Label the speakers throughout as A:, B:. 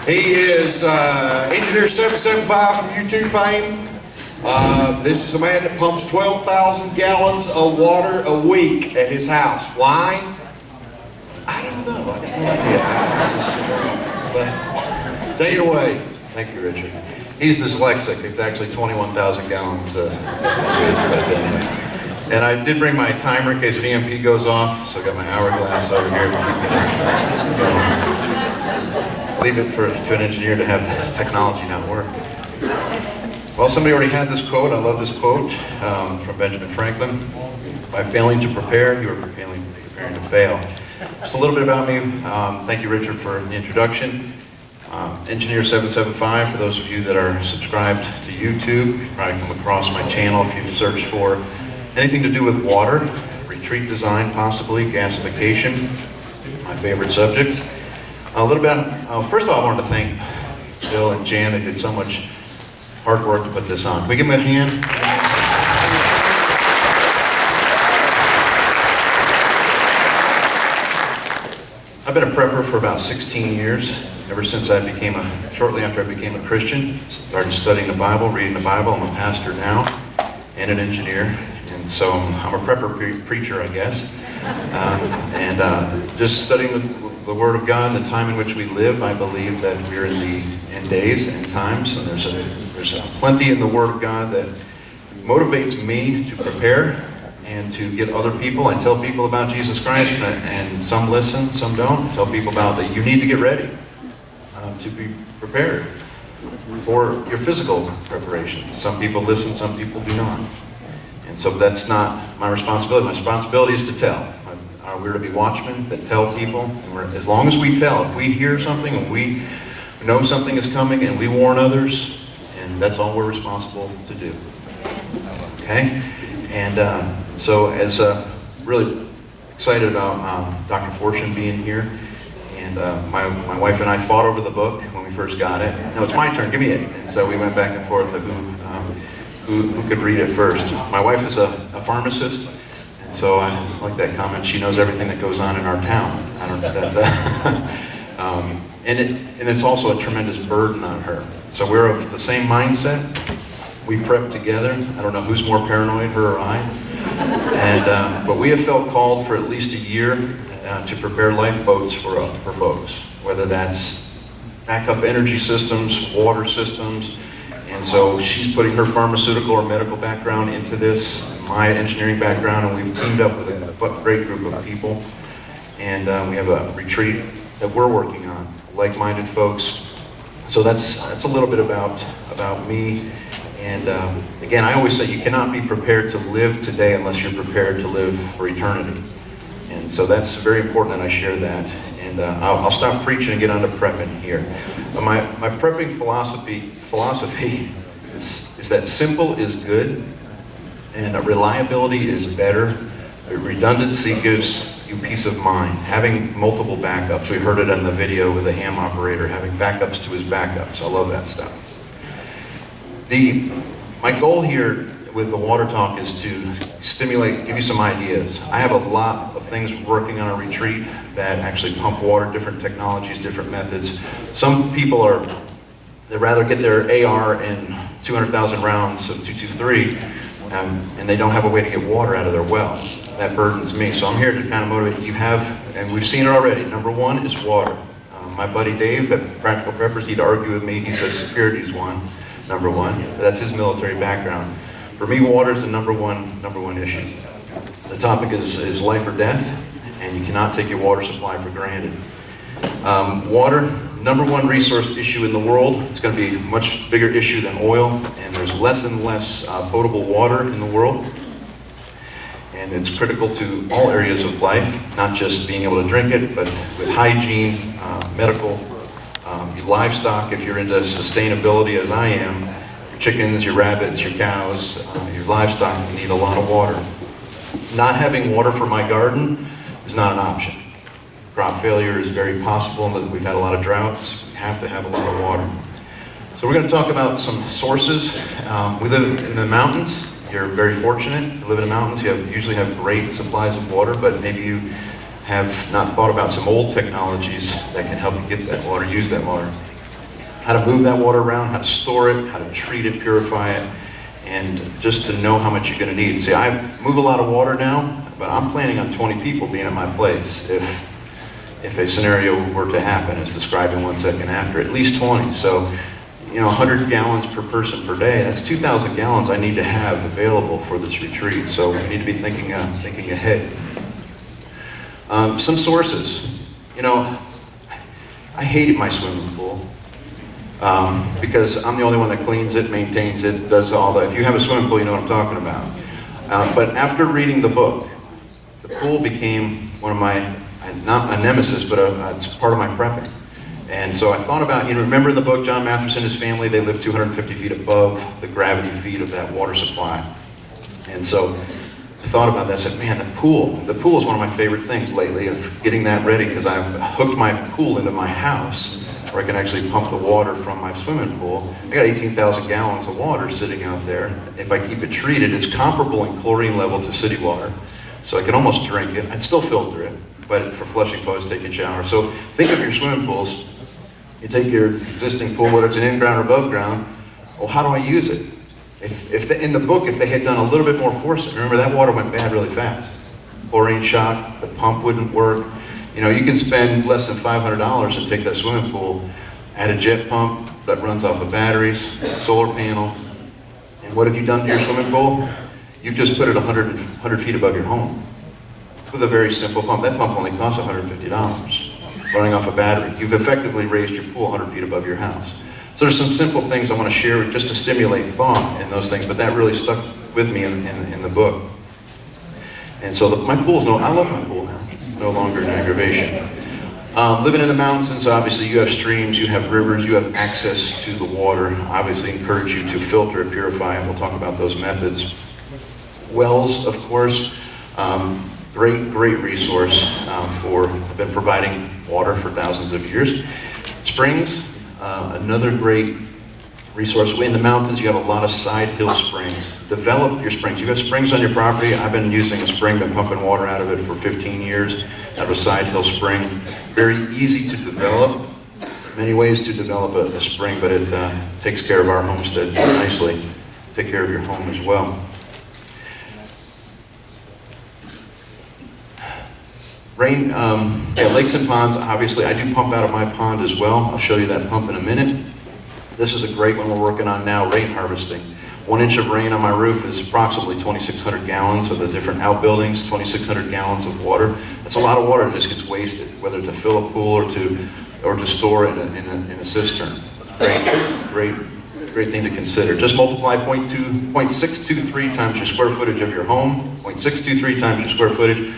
A: He is Engineer 775 from YouTube fame. This is a man that pumps 12,000 gallons of water a week at his house. Why? I don't know. I got no idea. But take it away.
B: Thank you, Richard. He's dyslexic. It's actually 21,000 gallons. And I did bring my timer in case VMP goes off, so I got my hourglass over here. Leave it to an engineer to have this technology not work. Well, somebody already had this quote. I love this quote from Benjamin Franklin. By failing to prepare, you are preparing to fail. Just a little bit about me. Thank you, Richard, for the introduction. Engineer 775, for those of you that are subscribed to YouTube, you've probably come across my channel if you've searched for anything to do with water, retreat design possibly, gasification, my favorite subjects. A little bit, first of all, I wanted to thank Bill and Jan. They did so much hard work to put this on. Can we give them a hand? I've been a prepper for about 16 years, ever since shortly after I became a Christian. Started studying the Bible, reading the Bible. I'm a pastor now, and an engineer, and so I'm a prepper preacher, I guess. Just studying the Word of God, the time in which we live, I believe that we're in the end days, end times, and there's plenty in the Word of God that motivates me to prepare and to get other people. I tell people about Jesus Christ, and some listen, some don't. I tell people about that you need to get ready to be prepared for your physical preparation. Some people listen, some people do not. And so that's not my responsibility. My responsibility is to tell. We're to be watchmen that tell people. And as long as we tell, if we hear something and we know something is coming and we warn others, and that's all we're responsible to do. Okay? And so as really excited about Dr. Fortune being here, and my wife and I fought over the book when we first got it. No, it's my turn, give me it. And so we went back and forth of who could read it first. My wife is a pharmacist, and so I like that comment. She knows everything that goes on in our town. I don't know that. And it's also a tremendous burden on her. So we're of the same mindset. We prep together. I don't know who's more paranoid, her or I. And but we have felt called for at least a year to prepare lifeboats for folks, whether that's backup energy systems, water systems. And so she's putting her pharmaceutical or medical background into this, my engineering background, and we've teamed up with a great group of people. And we have a retreat that we're working on, like-minded folks. So that's a little bit about me. And again, I always say you cannot be prepared to live today unless you're prepared to live for eternity. And so that's very important that I share that. And I'll stop preaching and get on to prepping here. My prepping philosophy is that simple is good, and reliability is better. Redundancy gives you peace of mind. Having multiple backups. We heard it in the video with the ham operator, having backups to his backups. I love that stuff. My goal here with the Water Talk is to stimulate, give you some ideas. I have a lot of things working on a retreat that actually pump water, different technologies, different methods. Some people they'd rather get their AR in 200,000 rounds of 223, and they don't have a way to get water out of their well. That burdens me. So I'm here to kind of motivate you. And we've seen it already. Number one is water. My buddy Dave at Practical Preppers, he'd argue with me. He says security is number one. That's his military background. For me, water is the number one issue. The topic is life or death, and you cannot take your water supply for granted. Water, number one resource issue in the world. It's going to be a much bigger issue than oil, and there's less and less potable water in the world. And it's critical to all areas of life, not just being able to drink it, but with hygiene, medical, your livestock, if you're into sustainability as I am, your chickens, your rabbits, your cows, your livestock, you need a lot of water. Not having water for my garden is not an option. Crop failure is very possible. We've had a lot of droughts. We have to have a lot of water. So we're going to talk about some sources. We live in the mountains. You're very fortunate. You live in the mountains. You usually have great supplies of water, but maybe you have not thought about some old technologies that can help you get that water, use that water. how to move that water around, how to store it, how to treat it, purify it, and just to know how much you're going to need. See, I move a lot of water now, but I'm planning on 20 people being at my place if a scenario were to happen, as described in 1 second after, at least 20. So, 100 gallons per person per day, that's 2,000 gallons I need to have available for this retreat. So we need to be thinking ahead. Some sources. I hated my swimming pool because I'm the only one that cleans it, maintains it, does all that. If you have a swimming pool, you know what I'm talking about. But after reading the book, the pool became one of my, not a nemesis, but it's part of my prepping. And so I thought about, remember in the book, John Mathers and his family, they lived 250 feet above the gravity feed of that water supply. And so I thought about that. I said, man, the pool is one of my favorite things lately, of getting that ready, because I've hooked my pool into my house where I can actually pump the water from my swimming pool. I got 18,000 gallons of water sitting out there. If I keep it treated, it's comparable in chlorine level to city water. So I can almost drink it. I'd still filter it, but for flushing toilets, taking shower. So think of your swimming pools. You take your existing pool, whether it's an in-ground or above ground, well, how do I use it? In the book, if they had done a little bit more force, remember that water went bad really fast. Chlorine shock, the pump wouldn't work. You can spend less than $500 and take that swimming pool, add a jet pump that runs off of batteries, solar panel, and what have you done to your swimming pool? You've just put it 100 feet above your home with a very simple pump. That pump only costs $150, running off a battery. You've effectively raised your pool 100 feet above your house. So there's some simple things I want to share just to stimulate thought in those things, but that really stuck with me in the book. And so my pool's I love my pool now. It's no longer an aggravation. Living in the mountains, obviously you have streams, you have rivers, you have access to the water. Obviously encourage you to filter and purify, and we'll talk about those methods. Wells, of course, great resource I've been providing water for thousands of years. Springs, another great resource. In the mountains, you have a lot of side hill springs. Develop your springs. You have springs on your property. I've been using a spring, been pumping water out of it for 15 years, out of a side hill spring. Very easy to develop. Many ways to develop a spring, but it takes care of our homestead nicely. Take care of your home as well. Rain, lakes and ponds, obviously I do pump out of my pond as well. I'll show you that pump in a minute. This is a great one we're working on now, rain harvesting. 1 inch of rain on my roof is approximately 2,600 gallons of the different outbuildings, 2,600 gallons of water. That's a lot of water that just gets wasted, whether to fill a pool or to store in a cistern. Great thing to consider. Just multiply 0.623 times your square footage of your home, 0.623 times your square footage,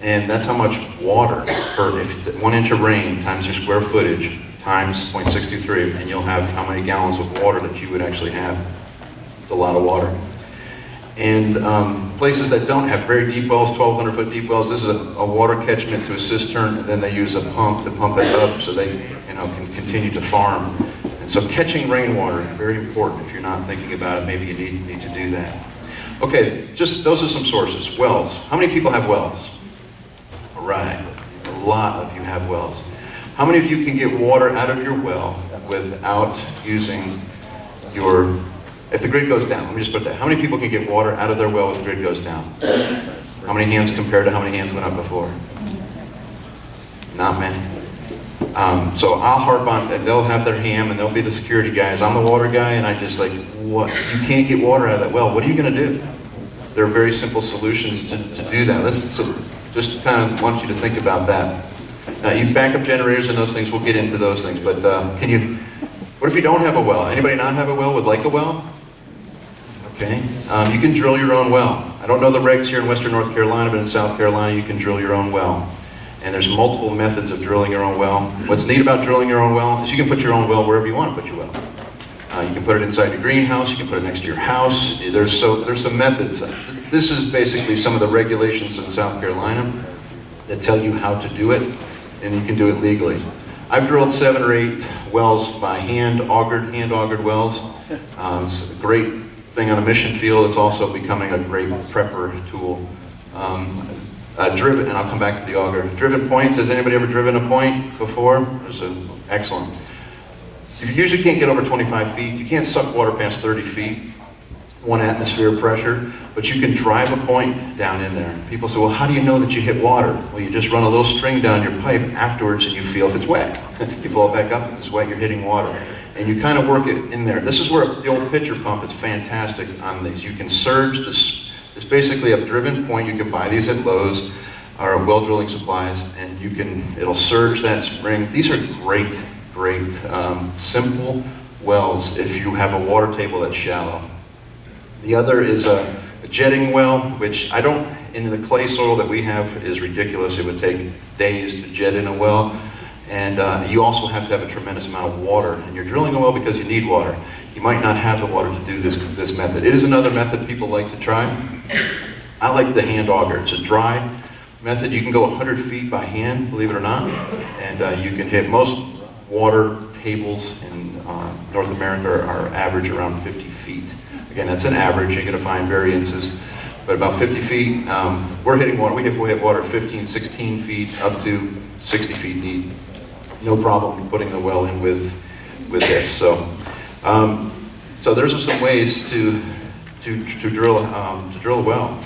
B: and that's how much water per 1 inch of rain times your square footage times 0.623, and you'll have how many gallons of water that you would actually have. It's a lot of water. And places that don't have very deep wells, 1,200 foot deep wells, this is a water catchment to a cistern, and then they use a pump to pump it up so they can continue to farm. And so catching rainwater is very important. If you're not thinking about it, maybe you need to do that. Okay, just those are some sources. Wells. How many people have wells? All right, a lot of you have wells. How many of you can get water out of your well without using if the grid goes down? Let me just put that. How many people can get water out of their well if the grid goes down? How many hands compared to how many hands went up before? Not many. So I'll harp on that. They'll have their ham and they'll be the security guys. I'm the water guy, and I just like, what? You can't get water out of that well. What are you going to do? There are very simple solutions to do that. So just kind of want you to think about that. Now, you backup generators and those things, we'll get into those things, but what if you don't have a well? Anybody not have a well, would like a well? Okay, you can drill your own well. I don't know the regs here in Western North Carolina, but in South Carolina you can drill your own well. And there's multiple methods of drilling your own well. What's neat about drilling your own well is you can put your own well wherever you want to put your well. You can put it inside your greenhouse, you can put it next to your house. There's some methods. This is basically some of the regulations in South Carolina that tell you how to do it, and you can do it legally. I've drilled 7 or 8 wells by hand augered wells. It's a great thing on a mission field. It's also becoming a great prepper tool. Driven, and I'll come back to the auger. Driven points, has anybody ever driven a point before? Excellent. You usually can't get over 25 feet. You can't suck water past 30 feet, 1 atmosphere pressure, but you can drive a point down in there. People say, well, how do you know that you hit water? Well, you just run a little string down your pipe afterwards and you feel if it's wet. You blow it back up, if it's wet, you're hitting water. And you kind of work it in there. This is where the old pitcher pump is fantastic on these. You can surge this. It's basically a driven point. You can buy these at Lowe's or well drilling supplies, and it'll surge that spring. These are great, simple wells if you have a water table that's shallow. The other is a jetting well, which in the clay soil that we have is ridiculous. It would take days to jet in a well. And you also have to have a tremendous amount of water. And you're drilling a well because you need water. You might not have the water to do this method. It is another method people like to try. I like the hand auger. It's a dry method. You can go 100 feet by hand, believe it or not. And you can hit most water tables in North America are average around 50 feet. Again, that's an average. You're going to find variances. But about 50 feet, we're hitting water. We hit water 15, 16 feet up to 60 feet deep. No problem putting the well in with this. So those are some ways to drill a well.